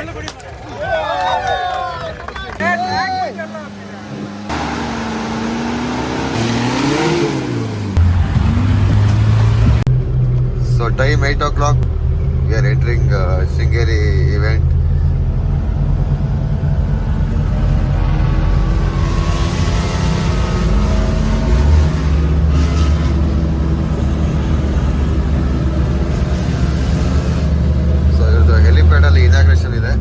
So time 8 o'clock. We are entering Sringeri event. So ಇವ್ರದ್ದು helipad ಅಲ್ಲಿ inauguration ಇದೆ.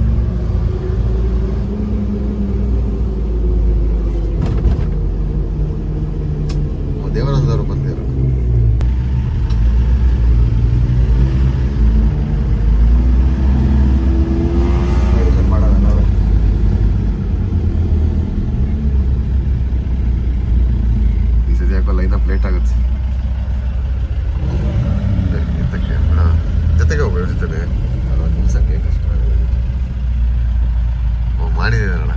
ದೇವನಂದವರು ಬಂದಿರು. Line up late ಆಗುತ್ತೆ. ಜೊತೆಗೆ ಹೋಗ್ಬಿಡ್ತೇನೆ ನಿಲ್ಸಕ್ಕೆ ಕಷ್ಟ ಮಾಡಿದ್ದೇನೆ ಅಣ್ಣ.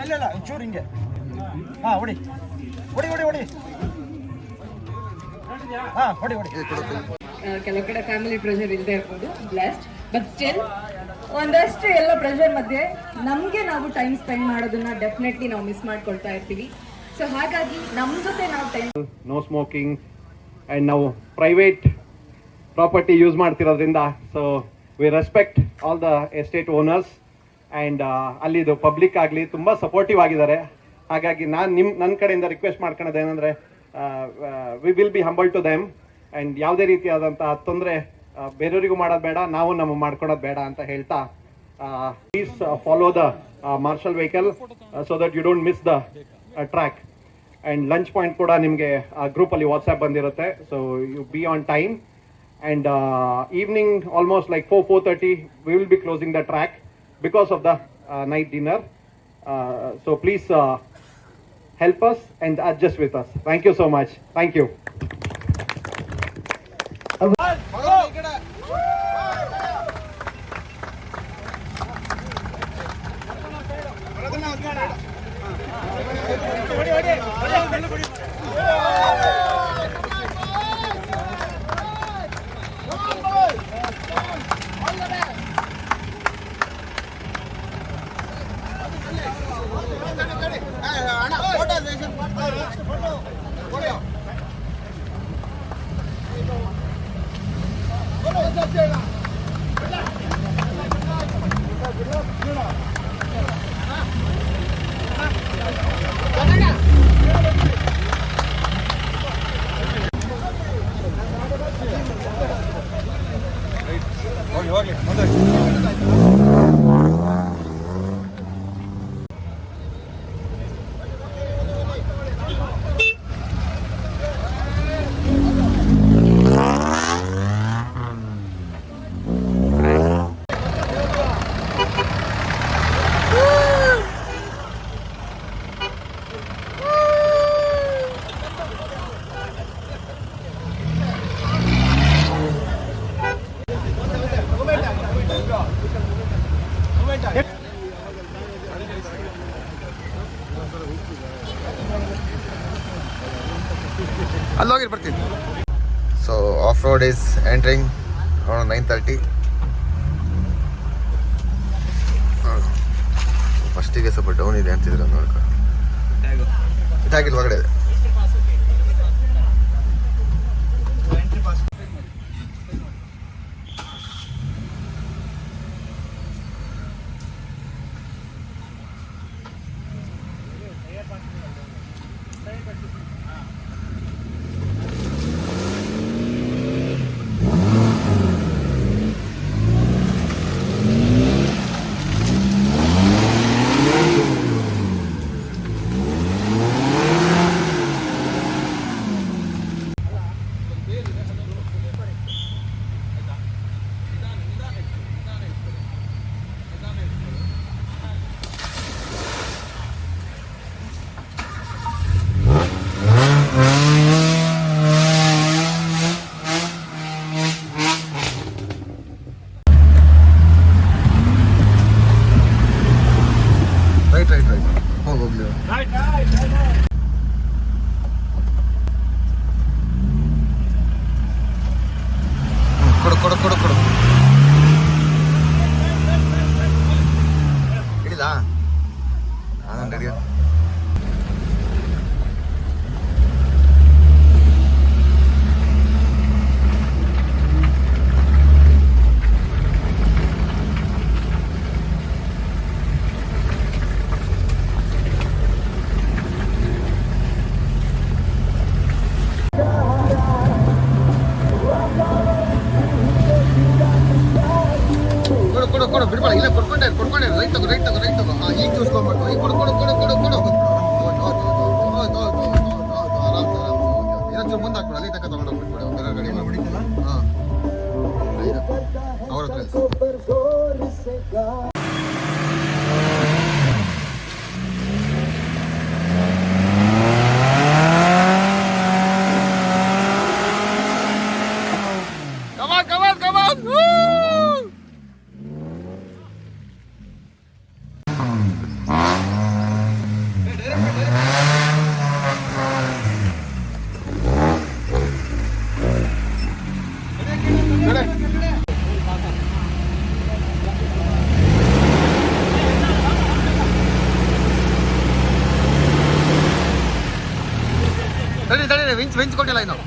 ಇಲ್ಲ ಒಂಚೂರು ಹಿಂಗೆ ಹೊಡಿ ಹೊಡಿ ಹೊಡಿ ಹೊಡಿ ಹೊಡಿ ಹೊಡಿ. ಕೆಲವು ಕಡೆ ಫ್ಯಾಮಿಲಿ ಪ್ರೆಷರ್ ಇಲ್ಲದೆ ಇರ್ಬೋದು, ಬ್ಲೆಸ್ಡ್ ಬಟ್ ಸ್ಟಿಲ್ ಒಂದಷ್ಟು ಎಲ್ಲ ಪ್ರೆಷರ್ ಮಧ್ಯೆ ನಮಗೆ ನಾವು ಟೈಮ್ ಸ್ಪೆಂಡ್ ಮಾಡೋದನ್ನ ಡೆಫಿನೆಟ್ಲಿ ನಾವು ಮಿಸ್ ಮಾಡ್ಕೊಳ್ತಾ ಇರ್ತೀವಿ. ಸೊ ಹಾಗಾಗಿ ನಮ್ಮ ಜೊತೆ ನಾವು ಟೈಮ್ ನೋ ಸ್ಮೋಕಿಂಗ್ ಆ್ಯಂಡ್ ನಾವು ಪ್ರೈವೇಟ್ ಪ್ರಾಪರ್ಟಿ ಯೂಸ್ ಮಾಡ್ತಿರೋದ್ರಿಂದ so we respect all the estate owners and ಅಲ್ಲಿದು ಪಬ್ಲಿಕ್ ಆಗಲಿ ತುಂಬ ಸಪೋರ್ಟಿವ್ ಆಗಿದ್ದಾರೆ. ಹಾಗಾಗಿ ನನ್ನ ಕಡೆಯಿಂದ ರಿಕ್ವೆಸ್ಟ್ ಮಾಡ್ಕೊಳೋದೇನೆಂದರೆ we will be humble to them and ಯಾವುದೇ ರೀತಿಯಾದಂಥ ತೊಂದರೆ ಬೇರೆಯವರಿಗೂ ಮಾಡೋದು ಬೇಡ, ನಾವು ನಮ್ಮ ಮಾಡ್ಕೊಳೋದು ಬೇಡ ಅಂತ ಹೇಳ್ತಾ please follow the marshal vehicle so that you don't miss the track. And lunch point ಕೂಡ ನಿಮಗೆ ಗ್ರೂಪಲ್ಲಿ ವಾಟ್ಸ್ಆ್ಯಪ್ ಬಂದಿರುತ್ತೆ. So you be on time and evening almost like 4:30 we will be closing the track because of the night dinner. So please help us and adjust with us. Thank you so much. Thank you. ಅಲ್ಲೋಗಿ ಬರ್ತೀನಿ. So of road is entering around 9:30. ಫಸ್ಟಿಗೆ ಸ್ವಲ್ಪ down ಇದೆ ಅಂತಿದ್ರು ನೋಡ್ಕೊ. ಇದಾಗಿಲ್ಲ ಒಳಗಡೆ ಇದೆ. ಒಂಚೂರು ಮುಂದೆ ಹಾಕ್ಬಿಡು, ಅಲ್ಲಿ ತನಕ ತಗೊಂಡೋಗ್ಬಿಟ್ಬಿಡು ಬೇರೆ ಗಾಡಿ ಹೊಡಿತಲ್ಲ ಹಾಂ ಅವ್ರ ಹತ್ರ ಇಸ್ಕೊ. ತಡಿ ವಿಂಚ್ ಕೊಟ್ಟಿಲ್ಲ ಇನ್ನು.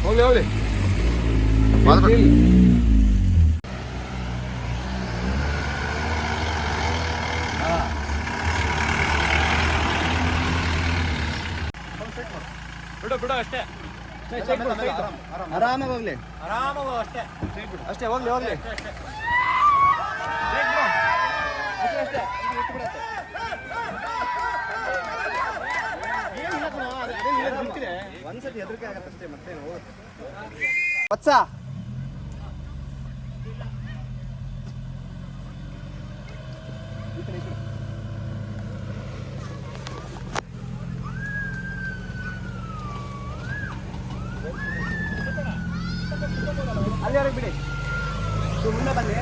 ಹೋಗ್ಲಿ ಬಿಡು ಅಷ್ಟೇ. ಆರಾಮಾಗಿ ಹೋಗ್ಲಿ ಅಷ್ಟೇ ಹೋಗ್ಲಿ ಒಂದ್ಸತಿ ಹೆದರಿಕೆ ಆಗತ್ತಷ್ಟೇ ಮತ್ತೇನು ವತ್ಸ ಅಲ್ಲಿ ಬಿಡಿ ಮುಂದೆ ಬನ್ನಿ.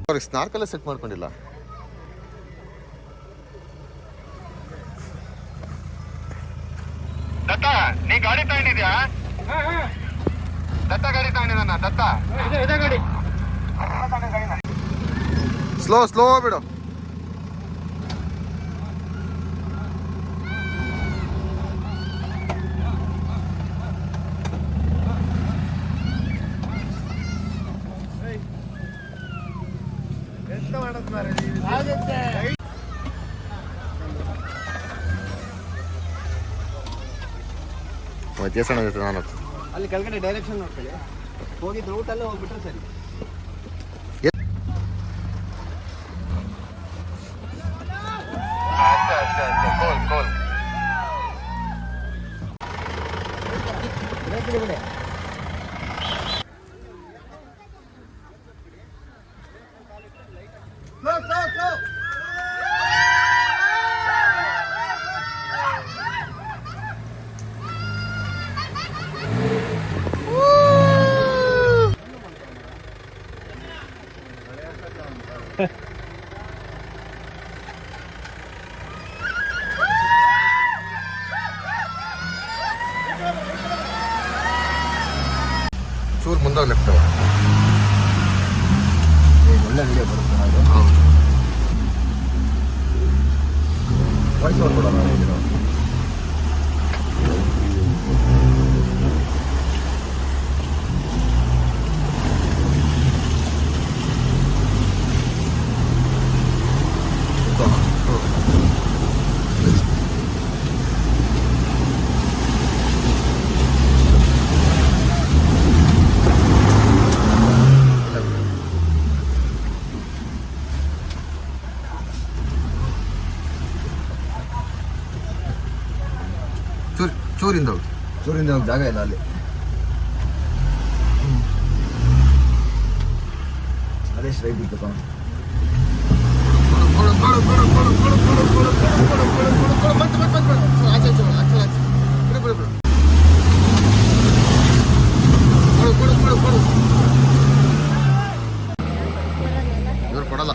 ಅವ್ರಿಗೆ ಸ್ನಾರ್ಕಲ್ಲೇ ಸೆಟ್ ಮಾಡ್ಕೊಂಡಿಲ್ಲ. ದತ್ತ ನೀ ಗಾಡಿ ತಗೊಂಡಿದ್ಯಾ? ದತ್ತ ಗಾಡಿ ತಗೊಂಡಿದ್ದಾನ? ದತ್ತ ಇದೆ ಗಾಡಿ ಸ್ಲೋ ಬಿಡು. ದೇವಸ್ಥಾನ ಜೊತೆ ನಾನು ಅಲ್ಲಿ ಕೆಳಗಡೆ ಡೈರೆಕ್ಷನ್ ನೋಡ್ಕೊಳ್ಳಿ, ಹೋಗಿದ್ ರೂಟಲ್ಲೇ ಹೋಗ್ಬಿಟ್ರೆ ಸರಿ. ಬಿಡಿ ಚೂರು ಮುಂದೆ ಲೆಫ್ಟ್ ಒಳ್ಳೆ ವಿಡಿಯೋ ಬರುತ್ತೆ. ವಾಯ್ಸ್ ಓವರ್ ಕೊಡೋಣ. ಚೂರಿಂದ ಹೋಗಿ ಜಾಗ ಇಲ್ಲ ಅಲ್ಲಿ. ಅದೇ ಸ್ಟ್ರೈಟ್ ಇತ್ತು ಕಣ. ಇವ್ರು ಕೊಡಲ್ಲ.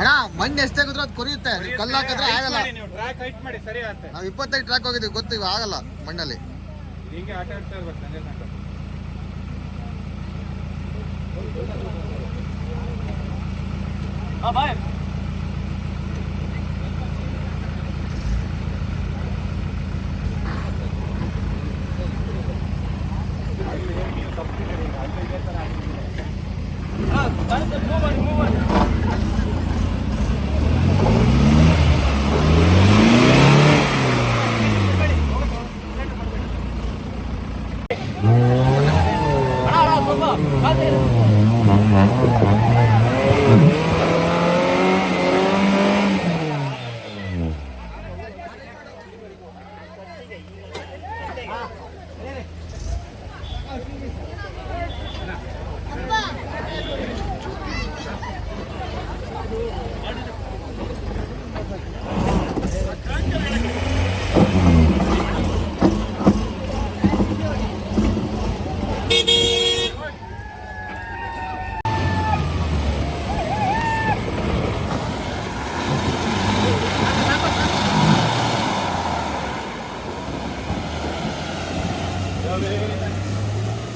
ಅಣ್ಣ ಮಣ್ಣು ಎಷ್ಟೇ ಕೂತ್ರೆ ಅದು ಕೊರಿಯುತ್ತೆ. ನೀವು ಕಲ್ಲು ಹಾಕಿದ್ರೆ ಆಗಲ್ಲ. ನಾವು 25 ಟ್ರ್ಯಾಕ್ ಹೋಗಿದ್ದೀವಿ, ಗೊತ್ತು, ಇವಾಗ ಆಗಲ್ಲ ಮಣ್ಣಲ್ಲಿ.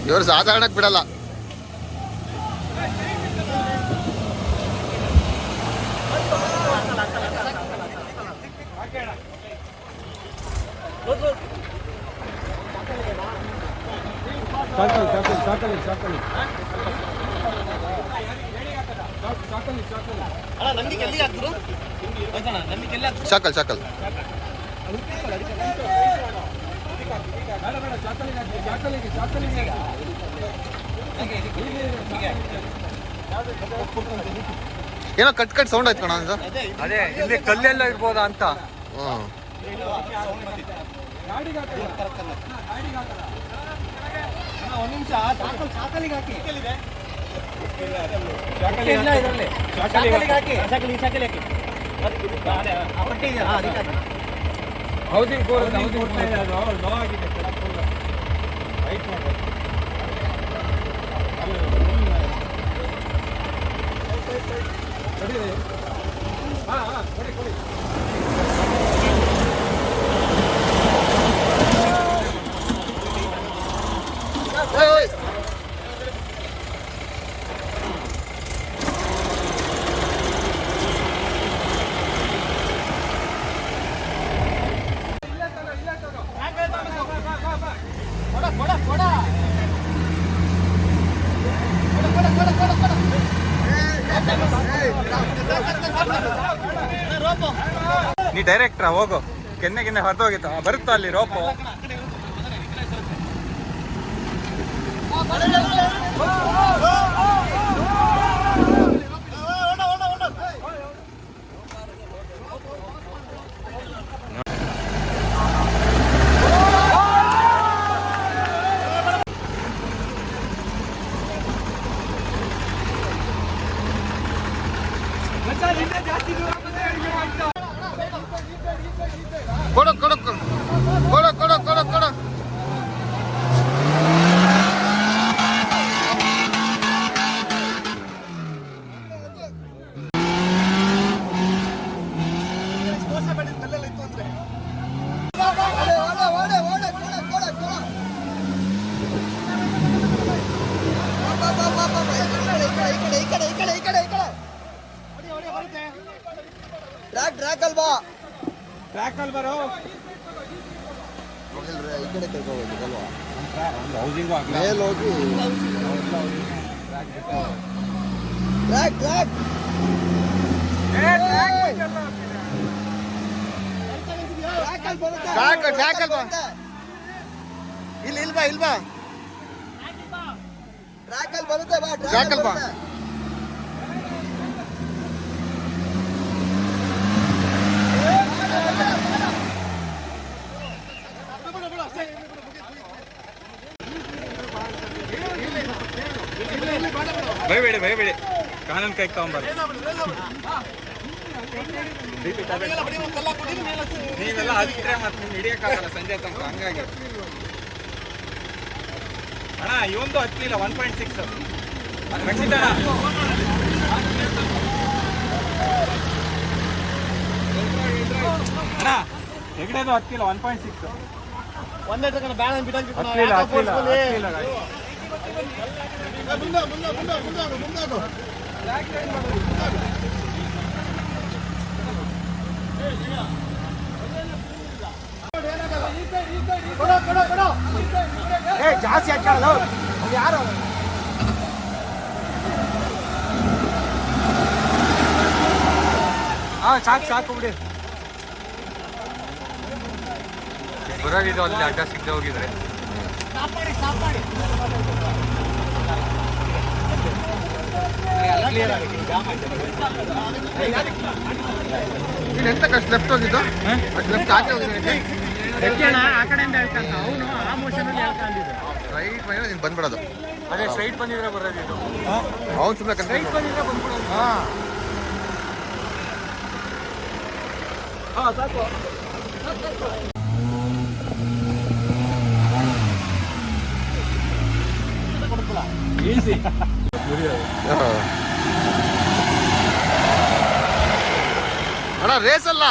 ಇವರು ಸಾಧಾರಣಕ್ಕೆ ಬಿಡಲ್ಲ. ಶಾಕಲ್ ಶಾಕಲ್ ಏನೋ ಕಟ್ ಸೌಂಡ್ ಆಯ್ತು ಕಣ. ಅದೇ ಇಲ್ಲಿ ಕಲ್ಲೆಲ್ಲ ಇರ್ಬೋದಾ ಅಂತ. ಹೌದಿಂಗ್ ನೀ ಡೈರೆಕ್ಟ್ರಾ ಹೋಗು. ಕೆನ್ನೆ ಹೊರತೋಗಿತ್ತು, ಬರುತ್ತಾ ಅಲ್ಲಿ ರೋಪು. ಕೊಡು ಕೊಡು ಕೊಡು ಕೊಡು ಕೊಡು ಕೊಡು ಕೊಡು. ಟ್ರ್ಯಾಕ್ ಅಲ್ಲಿ ಬರೋ ಈ ಕಡೆ ಕರ್ಕೋಬೇಕಲ್ವಾ? ಹೌಸಿಂಗು ಮೇಲ್ ಹೋಗಿ ಇಲ್ಲಿ ಇಲ್ವಾ ಟ್ರ್ಯಾಕಲ್ಲಿ ಬರುತ್ತೆ ಬಾ ಜಾಕಲ್ ಬಾ. ಭಯಬೇಡಿ ಕಾನೂನು ಕೈ ತಗೊಂಬಾರ ನೀವೆಲ್ಲ ಹತ್ತಿರ ಮತ್ತೆ ನಿಮ್ಗೆ ಹಿಡಿಯೋಕ್ಕಾಗಲ್ಲ ಸಂಜೆ ತನಕ ಹಂಗಾಗಿ ಅಣ್ಣ ಇವೊಂದು ಹತ್ತಿಲ್ಲ 1.6 ರಕ್ಷಿತ ಅಣ್ಣ ಹೆಗಡೆದು ಹತ್ತಿಲ್ಲ 1.6 ಒಂದೇ ತಗೊಂಡು ಬ್ಯಾನ್ ಹತ್ತಿಲ್ಲ ಜಾಸ್ತಿ ಹಾಕೋದು ಯಾರು ಸಾಕು ಬಿಡಿ ಬರೋದಿದ್ದು ಅಲ್ಲಿ ಅಡ್ಡ ಸಿಗದೆ ಹೋಗಿದ್ರೆ ನೀನು ಎಂತ ಕಷ್ಟ ಲೆಫ್ಟ್ ಹೋಗಿದ್ದು ಅಷ್ಟು ಲೆಫ್ಟ್ ಹಾಕಿ ಹೋಗಿದ್ದೀನಿ ಆ ಕಡೆಯಿಂದ ಹೇಳ್ತಾನೆ ಅವನು ಆ ಮೋಷನಲ್ಲಿ ಹೇಳ್ತಾಂದಿದ್ದೆ ರೈಟ್ ಮೈನ ನೀನು ಬಂದ್ಬಿಡೋದು ಅದೇ ಸ್ಟ್ರೈಟ್ ಬಂದಿದ್ರೆ ಬರೋದಿದ್ದು ಅವ್ನು ಸುಮ್ಮನೆ ಕನ್ಫ್ಯೂಸ್ ಬಂದಿದ್ರೆ ಬಂದ್ಬಿಡೋದು ಸಾಕು ಈಸಿ ಅಣ್ಣ ರೇಸ್ ಅಲ್ಲ